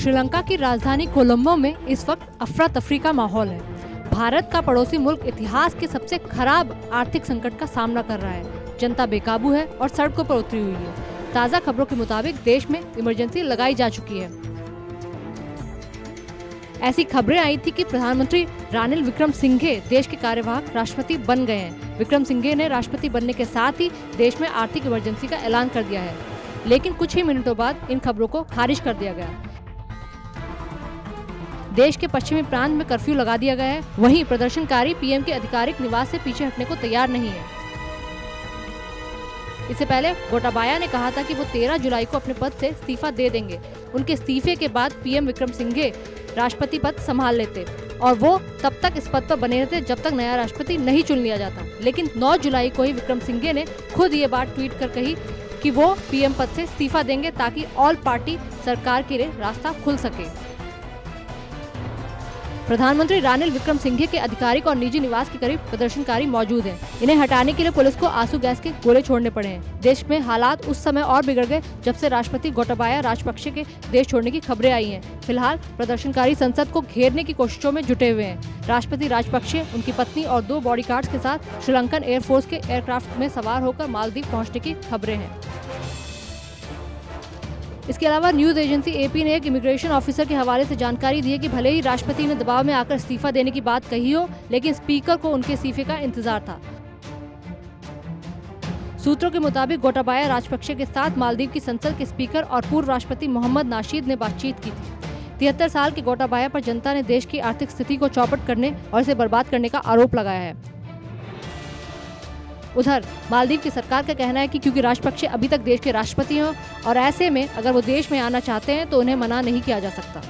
श्रीलंका की राजधानी कोलंबो में इस वक्त अफरा तफरी का माहौल है। भारत का पड़ोसी मुल्क इतिहास के सबसे खराब आर्थिक संकट का सामना कर रहा है। जनता बेकाबू है और सड़कों पर उतरी हुई है। ताज़ा खबरों के मुताबिक देश में इमरजेंसी लगाई जा चुकी है। ऐसी खबरें आई थी कि प्रधानमंत्री रानिल विक्रमसिंघे देश के कार्यवाहक राष्ट्रपति बन गए हैं। विक्रमसिंघे ने राष्ट्रपति बनने के साथ ही देश में आर्थिक इमरजेंसी का ऐलान कर दिया है, लेकिन कुछ ही मिनटों बाद इन खबरों को खारिज कर दिया गया। देश के पश्चिमी प्रांत में कर्फ्यू लगा दिया गया है। वहीं प्रदर्शनकारी पीएम के आधिकारिक निवास से पीछे हटने को तैयार नहीं है। इससे पहले गोटाबाया ने कहा था कि वो 13 जुलाई को अपने पद से इस्तीफा दे देंगे। उनके इस्तीफे के बाद पीएम विक्रमसिंघे राष्ट्रपति पद संभाल लेते और वो तब तक इस पद पर बने रहते जब तक नया राष्ट्रपति नहीं चुन लिया जाता। लेकिन 9 जुलाई को ही विक्रमसिंघे ने खुद ये बात ट्वीट कर कही कि वो पीएम पद से इस्तीफा देंगे ताकि ऑल पार्टी सरकार के लिए रास्ता खुल सके। प्रधानमंत्री रानिल विक्रमसिंघे के आधिकारिक और निजी निवास के करीब प्रदर्शनकारी मौजूद हैं। इन्हें हटाने के लिए पुलिस को आंसू गैस के गोले छोड़ने पड़े हैं। देश में हालात उस समय और बिगड़ गए जब से राष्ट्रपति गोटाबाया राजपक्षे के देश छोड़ने की खबरें आई हैं। फिलहाल प्रदर्शनकारी संसद को घेरने की कोशिशों में जुटे हुए हैं। राष्ट्रपति राजपक्षे, उनकी पत्नी और 2 बॉडीगार्ड्स के साथ श्रीलंकन एयरफोर्स के एयरक्राफ्ट में सवार होकर मालदीव पहुँचने की खबरें हैं। इसके अलावा न्यूज एजेंसी एपी ने एक इमिग्रेशन ऑफिसर के हवाले से जानकारी दी है कि भले ही राष्ट्रपति ने दबाव में आकर इस्तीफा देने की बात कही हो, लेकिन स्पीकर को उनके इस्तीफे का इंतजार था। सूत्रों के मुताबिक गोटाबाया राजपक्षे के साथ मालदीव की संसद के स्पीकर और पूर्व राष्ट्रपति मोहम्मद नाशीद ने बातचीत की थी। 73 साल के गोटाबाया पर जनता ने देश की आर्थिक स्थिति को चौपट करने और इसे बर्बाद करने का आरोप लगाया है। उधर मालदीव की सरकार का कहना है कि क्योंकि राजपक्षे अभी तक देश के राष्ट्रपति हैं और ऐसे में अगर वो देश में आना चाहते हैं तो उन्हें मना नहीं किया जा सकता।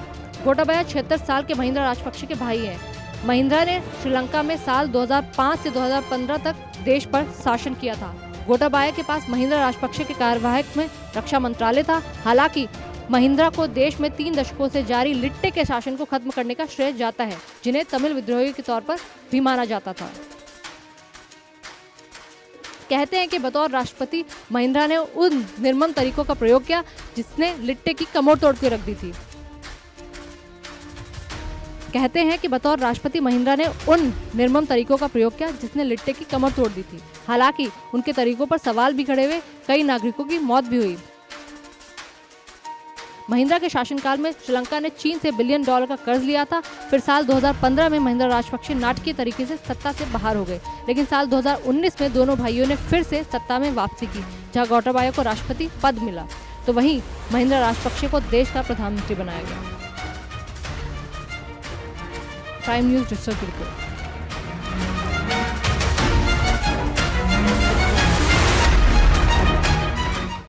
गोटाबाया 76 साल के महिंद्रा राजपक्षे के भाई हैं। महिंद्रा ने श्रीलंका में साल 2005 से 2015 तक देश पर शासन किया था। गोटाबाया के पास महिंद्रा राजपक्षे के कार्यवाहक में रक्षा मंत्रालय था। हालांकि महिंद्रा को देश में 3 दशकों से जारी लिट्टे के शासन को खत्म करने का श्रेय जाता है, जिन्हें तमिल विद्रोही के तौर पर भी माना जाता था। कहते हैं कि बतौर राष्ट्रपति महिंद्रा ने उन निर्मम तरीकों का प्रयोग किया जिसने लिट्टे की कमर तोड़ के रख दी थी। कहते हैं कि बतौर राष्ट्रपति महिंद्रा ने उन निर्मम तरीकों का प्रयोग किया जिसने लिट्टे की कमर तोड़ दी थी। हालांकि उनके तरीकों पर सवाल भी खड़े हुए, कई नागरिकों की मौत भी हुई। महिंद्रा के शासनकाल में श्रीलंका ने चीन से $1 बिलियन का कर्ज लिया था। फिर साल 2015 में महिंद्रा राजपक्षे नाटकीय तरीके से सत्ता से बाहर हो गए, लेकिन साल 2019 में दोनों भाइयों ने फिर से सत्ता में वापसी की, जहां गोटाबाया को राष्ट्रपति पद मिला, तो वहीं महिंद्रा राजपक्षे को देश का प्रधानमंत्री बनाया गया। Prime news research report.